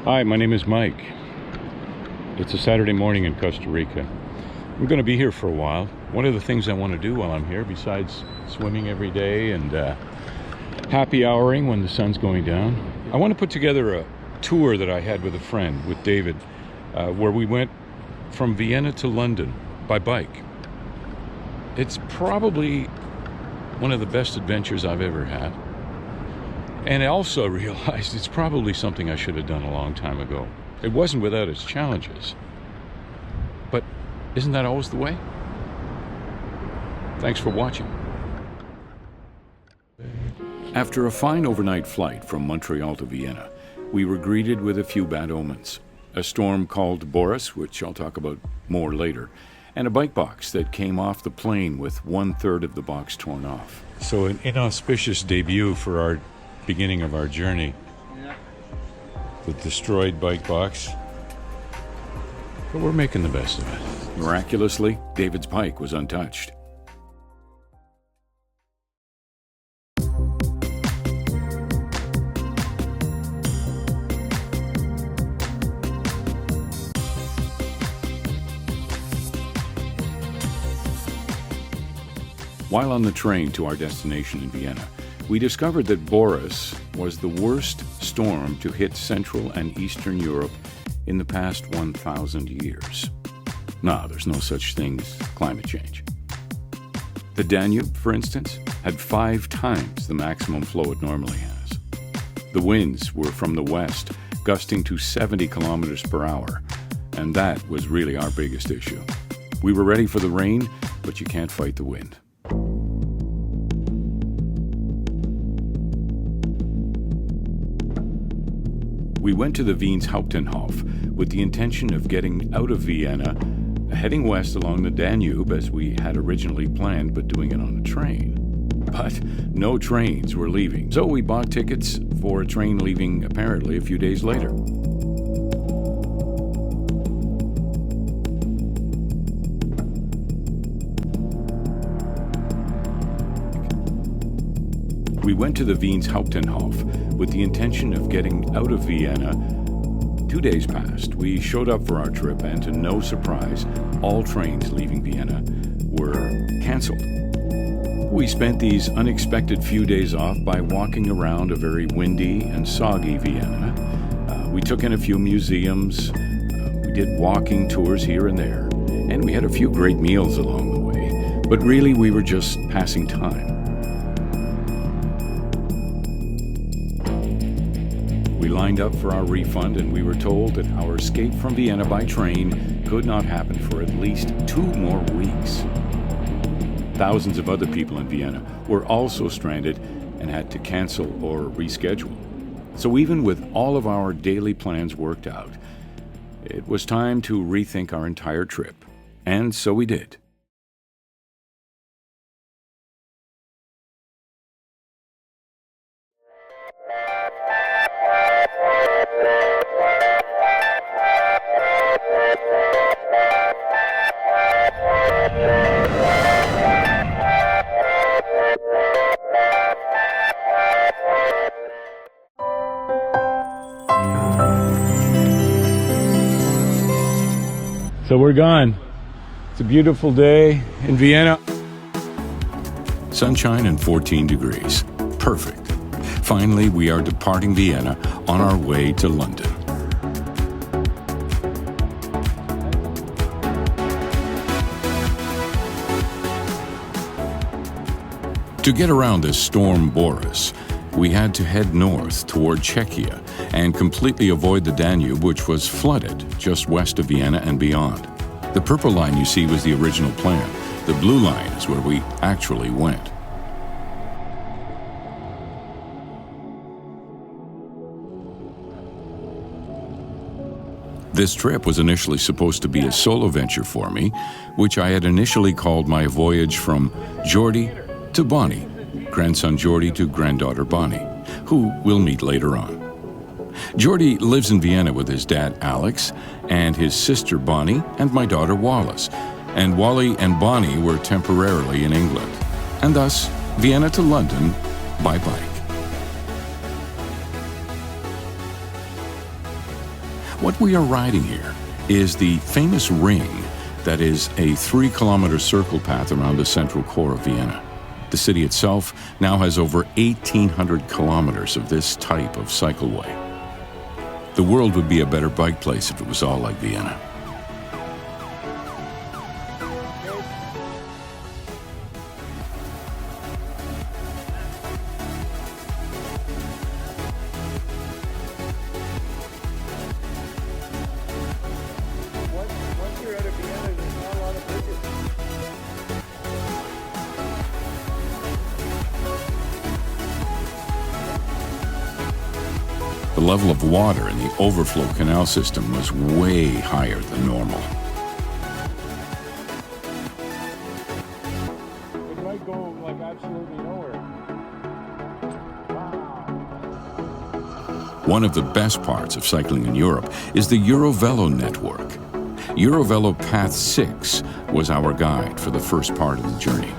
Hi, my name is Mike. It's a Saturday morning in Costa Rica. I'm going to be here for a while. One of the things I want to do while I'm here, besides swimming every day and happy houring when the sun's going down, I want to put together a tour that I had with a friend, with David, where we went from Vienna to London by bike. It's probably one of the best adventures I've ever had. And I also realized it's probably something I should have done a long time ago. It wasn't without its challenges. But isn't that always the way? Thanks for watching. After a fine overnight flight from Montreal to Vienna, we were greeted with a few bad omens. A storm called Boris, which I'll talk about more later, and a bike box that came off the plane with 1/3 of the box torn off. So an inauspicious debut for our beginning of our journey. The destroyed bike box. But we're making the best of it. Miraculously, David's bike was untouched. While on the train to our destination in Vienna, we discovered that Boris was the worst storm to hit Central and Eastern Europe in the past 1,000 years. No, there's no such thing as climate change. The Danube, for instance, had 5 times the maximum flow it normally has. The winds were from the west, gusting to 70 kilometers per hour, and that was really our biggest issue. We were ready for the rain, but you can't fight the wind. We went to the Wien's Hauptbahnhof with the intention of getting out of Vienna, heading west along the Danube as we had originally planned, but doing it on a train. But no trains were leaving, so we bought tickets for a train leaving apparently a few days later. We went to the Wien's Hauptbahnhof with the intention of getting out of Vienna. 2 days passed. We showed up for our trip, and to no surprise, all trains leaving Vienna were canceled. We spent these unexpected few days off by walking around a very windy and soggy Vienna. We took in a few museums, we did walking tours here and there, and we had a few great meals along the way. But really, we were just passing time. We lined up for our refund, and we were told that our escape from Vienna by train could not happen for at least 2 more weeks. Thousands of other people in Vienna were also stranded and had to cancel or reschedule. So even with all of our daily plans worked out, it was time to rethink our entire trip. And so we did. So we're gone. It's a beautiful day in Vienna. Sunshine and 14 degrees. Perfect. Finally, we are departing Vienna on our way to London. To get around this storm Boris, we had to head north toward Czechia and completely avoid the Danube, which was flooded just west of Vienna and beyond. The purple line you see was the original plan. The blue line is where we actually went. This trip was initially supposed to be a solo venture for me, which I had initially called my voyage from Jordi to Bonnie, grandson Jordi to granddaughter Bonnie, who we'll meet later on. Jordi lives in Vienna with his dad Alex and his sister Bonnie and my daughter Wallace, and Wally and Bonnie were temporarily in England, and thus Vienna to London by bike. What we are riding here is the famous ring that is a 3-kilometer circle path around the central core of Vienna. The city itself now has over 1,800 kilometers of this type of cycleway. The world would be a better bike place if it was all like Vienna. Once you're out of Vienna, there's not a lot of bridges. The level of water in the overflow canal system was way higher than normal. It might go like absolutely nowhere. One of the best parts of cycling in Europe is the Euro Velo network. Euro Velo Path 6 was our guide for the first part of the journey.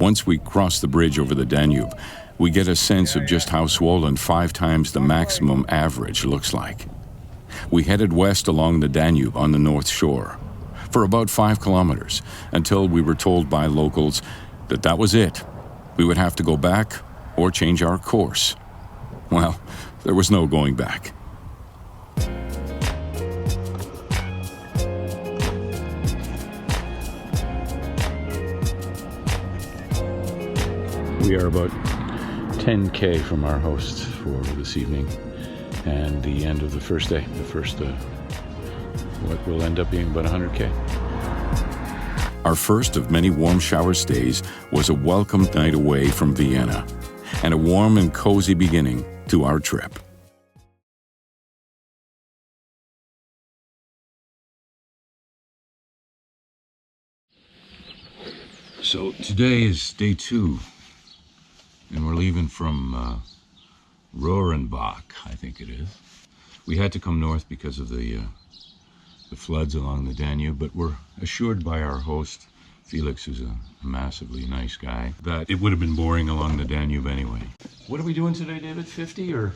Once we cross the bridge over the Danube, we get a sense of just how swollen 5 times the maximum average looks like. We headed west along the Danube on the north shore for about 5 kilometers until we were told by locals that that was it. We would have to go back or change our course. Well, there was no going back. We are about 10K from our host for this evening and the end of the first day. The first, what will end up being about 100K. Our first of many warm shower stays was a welcome night away from Vienna and a warm and cozy beginning to our trip. So today is day 2. And we're leaving from Rohrenbach, I think it is. We had to come north because of the floods along the Danube, but we're assured by our host, Felix, who's a massively nice guy, that it would have been boring along the Danube anyway. What are we doing today, David? 50 or?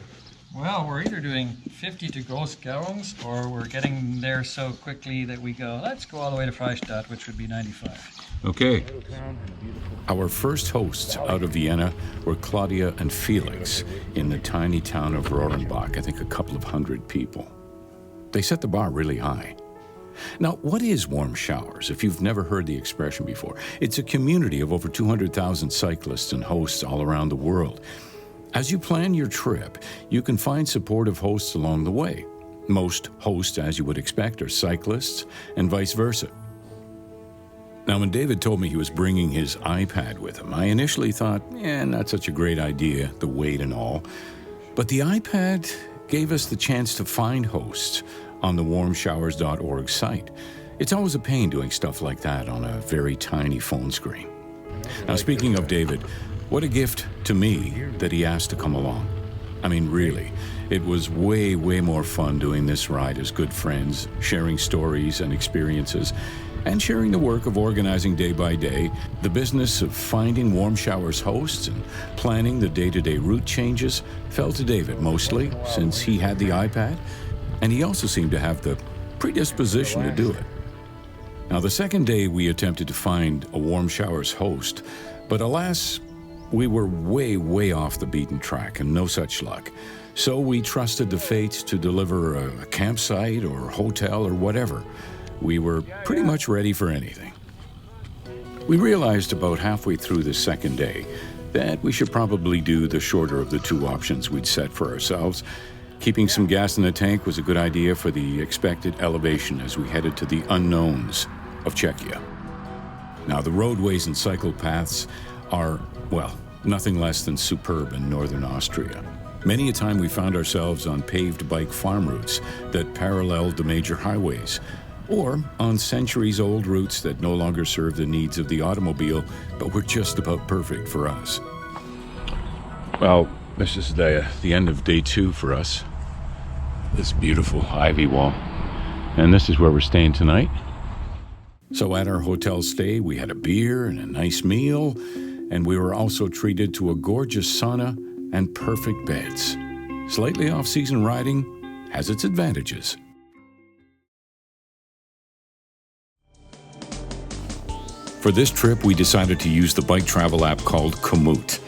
Well, we're either doing 50 to Groß-Gerungs, or we're getting there so quickly that we go, let's go all the way to Freistadt, which would be 95. Okay. Our first hosts out of Vienna were Claudia and Felix in the tiny town of Rohrenbach, I think a couple of hundred people. They set the bar really high. Now, what is warm showers, if you've never heard the expression before? It's a community of over 200,000 cyclists and hosts all around the world. As you plan your trip, you can find supportive hosts along the way. Most hosts, as you would expect, are cyclists and vice versa. Now, when David told me he was bringing his iPad with him, I initially thought, not such a great idea, the weight and all. But the iPad gave us the chance to find hosts on the warmshowers.org site. It's always a pain doing stuff like that on a very tiny phone screen. Now, speaking of David, what a gift to me that he asked to come along. I mean, really, it was way, way more fun doing this ride as good friends, sharing stories and experiences, and sharing the work of organizing day by day, the business of finding warm showers hosts and planning the day-to-day route changes fell to David mostly, since he had the iPad, and he also seemed to have the predisposition to do it. Now, the second day we attempted to find a warm showers host, but alas, we were way, way off the beaten track and no such luck. So we trusted the fates to deliver a campsite or hotel or whatever. We were pretty much ready for anything. We realized about halfway through the second day that we should probably do the shorter of the 2 options we'd set for ourselves. Keeping some gas in the tank was a good idea for the expected elevation as we headed to the unknowns of Czechia. Now, the roadways and cycle paths are, well, nothing less than superb in northern Austria. Many a time we found ourselves on paved bike farm routes that paralleled the major highways, or on centuries-old routes that no longer serve the needs of the automobile, but were just about perfect for us. Well, this is the end of day 2 for us. This beautiful ivy wall. And this is where we're staying tonight. So at our hotel stay, we had a beer and a nice meal, and we were also treated to a gorgeous sauna and perfect beds. Slightly off-season riding has its advantages. For this trip, we decided to use the bike travel app called Komoot.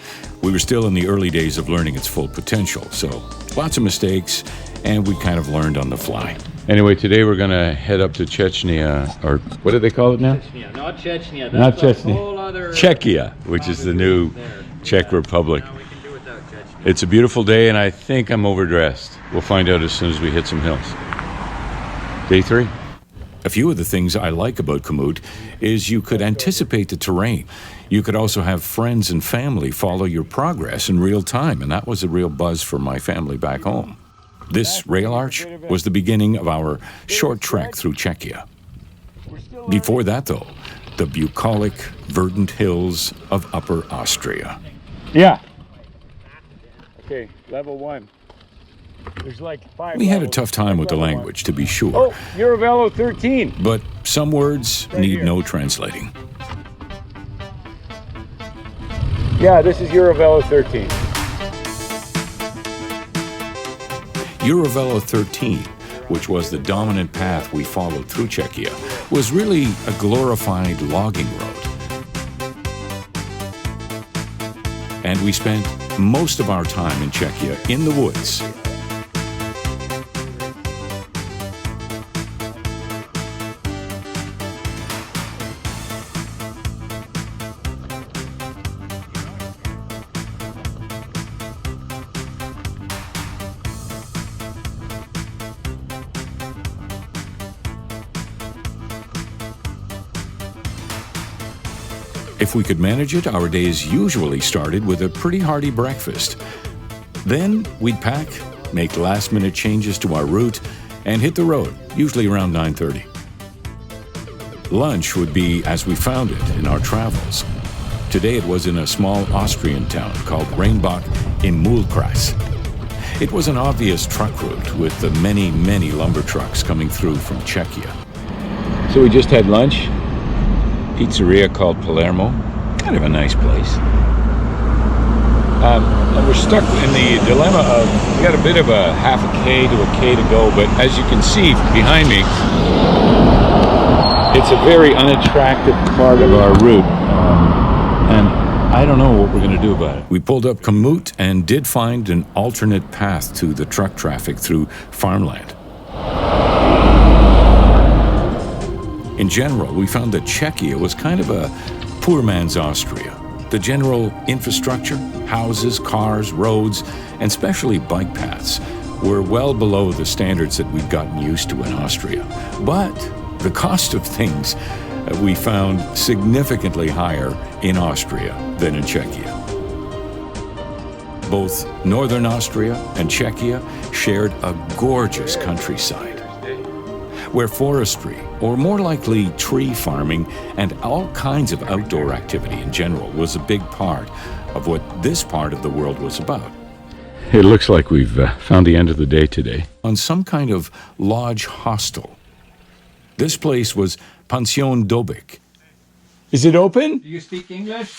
We were still in the early days of learning its full potential, so lots of mistakes, and we kind of learned on the fly. Anyway, today we're going to head up to Chechnya, or what do they call it now? Chechnya, not Chechnya. Not That's Chechnya. a whole other Czechia, which is the new Czech Republic. No, we can do without Chechnya. It's a beautiful day, and I think I'm overdressed. We'll find out as soon as we hit some hills. Day 3. A few of the things I like about Komoot is you could anticipate the terrain. You could also have friends and family follow your progress in real time, and that was a real buzz for my family back home. This rail arch was the beginning of our short trek through Czechia. Before that, though, the bucolic, verdant hills of Upper Austria. Yeah. Okay, level 1. There's like 5 We had a levels. tough time with the Level 1. language, to be sure, Oh, Euro Velo 13. but some words need here. no translating. Yeah, this is Euro Velo 13. Euro Velo 13, which was the dominant path we followed through Czechia, was really a glorified logging road. And we spent most of our time in Czechia in the woods. If we could manage it, our days usually started with a pretty hearty breakfast. Then we'd pack, make last-minute changes to our route, and hit the road, usually around 9:30. Lunch would be as we found it in our travels. Today it was in a small Austrian town called Rheinbach in Mühlkreis. It was an obvious truck route with the many, many lumber trucks coming through from Czechia. So we just had lunch. Pizzeria called Palermo, kind of a nice place. And we're stuck in the dilemma of, we got a bit of a half a K to a K to go, but as you can see behind me, it's a very unattractive part of our route. And I don't know what we're going to do about it. We pulled up Komoot and did find an alternate path to the truck traffic through farmland. In general, we found that Czechia was kind of a poor man's Austria. The general infrastructure, houses, cars, roads, and especially bike paths were well below the standards that we'd gotten used to in Austria. But the cost of things we found significantly higher in Austria than in Czechia. Both northern Austria and Czechia shared a gorgeous countryside, where forestry, or more likely tree farming, and all kinds of outdoor activity in general was a big part of what this part of the world was about. It looks like we've found the end of the day today. On some kind of lodge hostel. This place was Pension Dobik. Is it open? Do you speak English?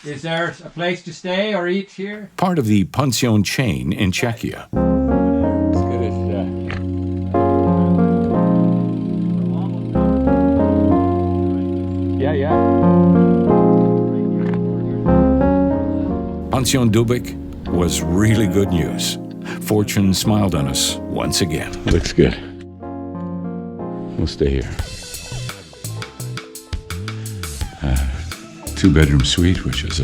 Is there a place to stay or eat here? Part of the pension chain in Czechia. As good as yeah. Pension Dobik was really good news. Fortune smiled on us once again. Looks good. We'll stay here. 2-bedroom suite, which is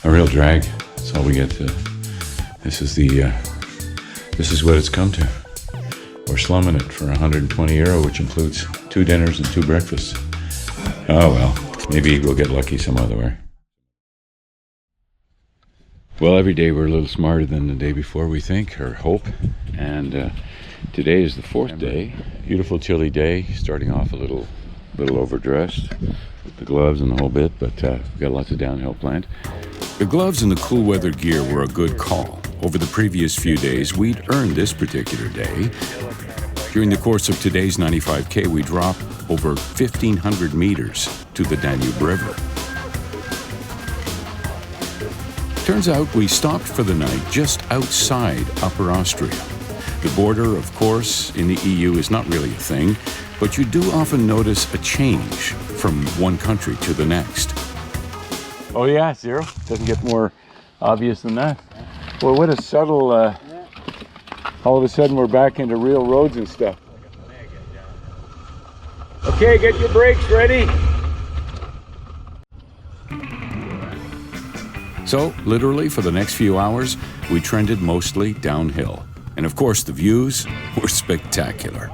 a real drag. That's all we get to. This is what it's come to. We're slumming it for €120, which includes 2 dinners and 2 breakfasts. Oh well, maybe we'll get lucky some other way. Well, every day we're a little smarter than the day before, we think, or hope. And Today is the 4th day. Beautiful chilly day, starting off a little overdressed with the gloves and the whole bit, but we've got lots of downhill planned. The gloves and the cool weather gear were a good call. Over the previous few days, we'd earned this particular day. During the course of today's 95K, we dropped over 1,500 meters to the Danube River. Turns out we stopped for the night just outside Upper Austria. The border, of course, in the EU is not really a thing, but you do often notice a change from one country to the next. Oh yeah, Zero. Doesn't get more obvious than that. Well, what a subtle, all of a sudden we're back into real roads and stuff. Okay, get your brakes ready. So, literally, for the next few hours, we trended mostly downhill. And of course, the views were spectacular.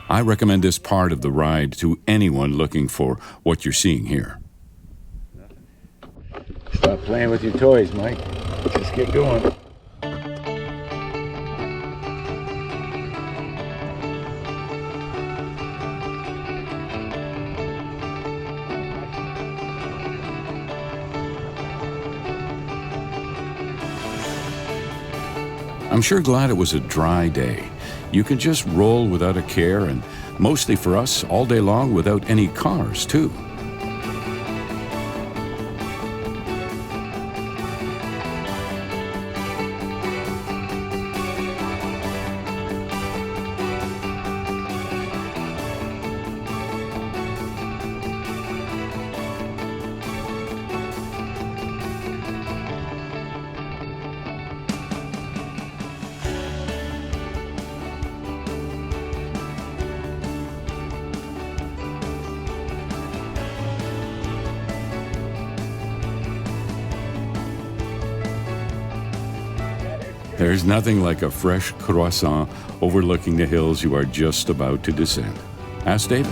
I recommend this part of the ride to anyone looking for what you're seeing here. Stop playing with your toys, Mike. Just get going. I'm sure glad it was a dry day. You can just roll without a care, and mostly for us, all day long without any cars, too. There's nothing like a fresh croissant overlooking the hills you are just about to descend. Ask David.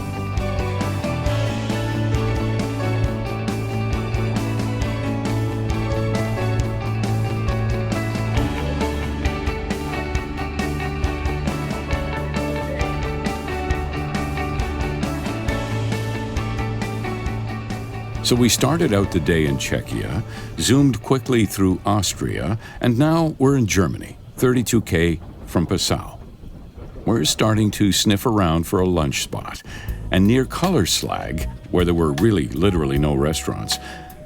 So we started out the day in Czechia, zoomed quickly through Austria, and now we're in Germany, 32K from Passau. We're starting to sniff around for a lunch spot, and near Kullerslag, where there were really literally no restaurants,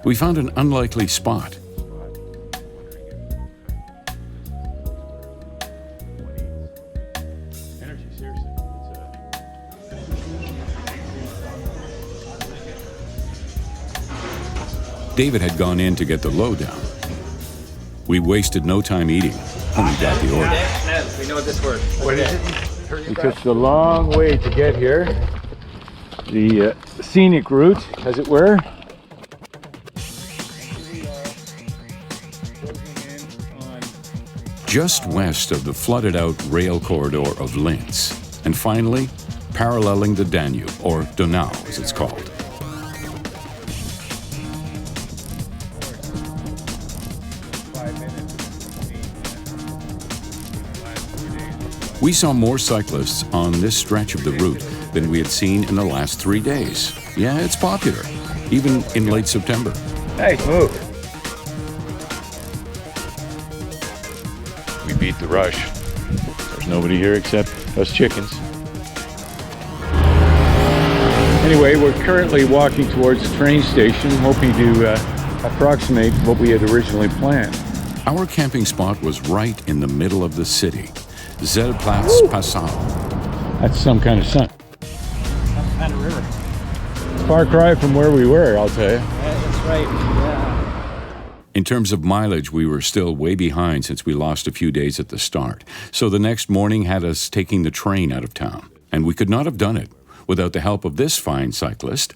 we found an unlikely spot. David had gone in to get the lowdown. We wasted no time eating when we got the order. We know this word. What is it? We took the long way to get here. The scenic route, as it were. Just west of the flooded out rail corridor of Linz, and finally, paralleling the Danube, or Donau as it's called. We saw more cyclists on this stretch of the route than we had seen in the last 3 days. Yeah, it's popular, even in late September. Nice move. We beat the rush. There's nobody here except us chickens. Anyway, we're currently walking towards the train station, hoping to approximate what we had originally planned. Our camping spot was right in the middle of the city. Zeltplatz Passau. That's some kind of sun. Some kind of river. Far cry from where we were, I'll tell you. Yeah, that's right. Yeah. In terms of mileage, we were still way behind since we lost a few days at the start. So the next morning had us taking the train out of town. And we could not have done it without the help of this fine cyclist.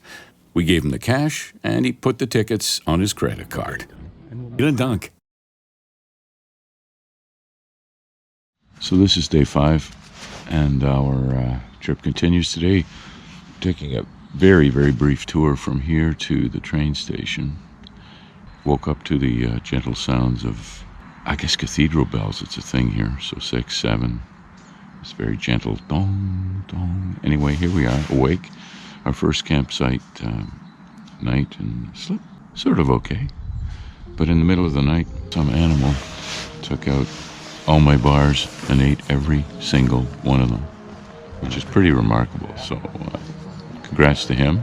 We gave him the cash, and he put the tickets on his credit card. And we'll Vielen Dank. So this is day 5, and our trip continues today. Taking a very, very brief tour from here to the train station. Woke up to the gentle sounds of, I guess, cathedral bells. It's a thing here. So 6, 7. It's very gentle. Dong, dong. Anyway, here we are, awake. Our first campsite night, and slept sort of okay. But in the middle of the night, some animal took out all my bars and ate every single one of them, which is pretty remarkable. So congrats to him,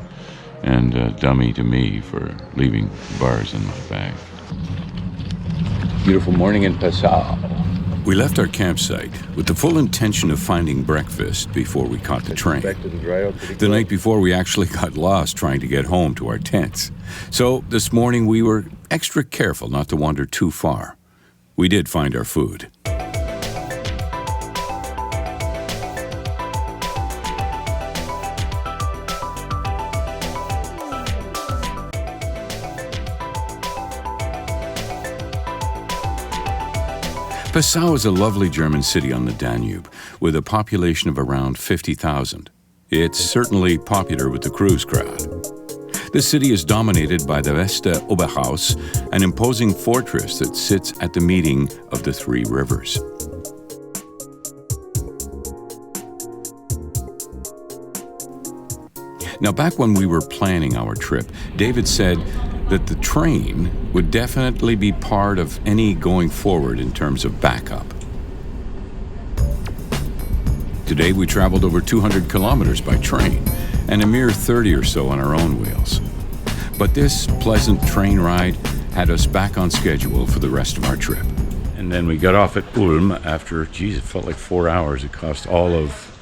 and dummy to me for leaving bars in my bag. Beautiful morning in Passau. We left our campsite with the full intention of finding breakfast before we caught the train. The night before, we actually got lost trying to get home to our tents. So this morning we were extra careful not to wander too far. We did find our food. Passau is a lovely German city on the Danube, with a population of around 50,000. It's certainly popular with the cruise crowd. The city is dominated by the Vester Oberhaus, an imposing fortress that sits at the meeting of the 3 rivers. Now, back when we were planning our trip, David said that the train would definitely be part of any going forward in terms of backup. Today we traveled over 200 kilometers by train and a mere 30 or so on our own wheels. But this pleasant train ride had us back on schedule for the rest of our trip. And then we got off at Ulm after, geez, it felt like 4 hours. It cost all of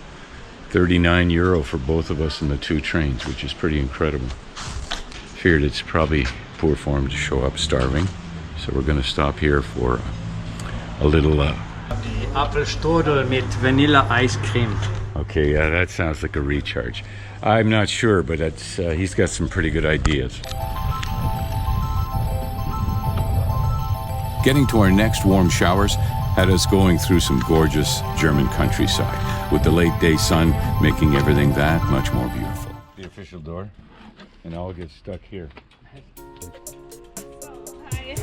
€39 for both of us in the 2 trains, which is pretty incredible. Feared it's probably poor form to show up starving, so we're going to stop here for a little Die Apfelstrudel mit Vanille-Eiscreme. Okay, yeah, that sounds like a recharge. I'm not sure, but that's he's got some pretty good ideas. Getting to our next warm showers had us going through some gorgeous German countryside, with the late day sun making everything that much more beautiful. The official door, and I'll get stuck here.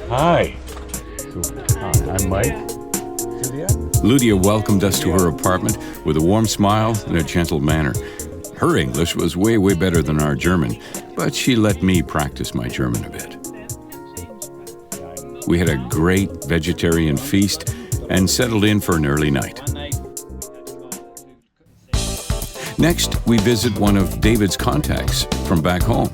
Hi. I'm Mike. Lydia welcomed us to her apartment with a warm smile and a gentle manner. Her English was way, way better than our German, but she let me practice my German a bit. We had a great vegetarian feast and settled in for an early night. Next, we visit one of David's contacts from back home.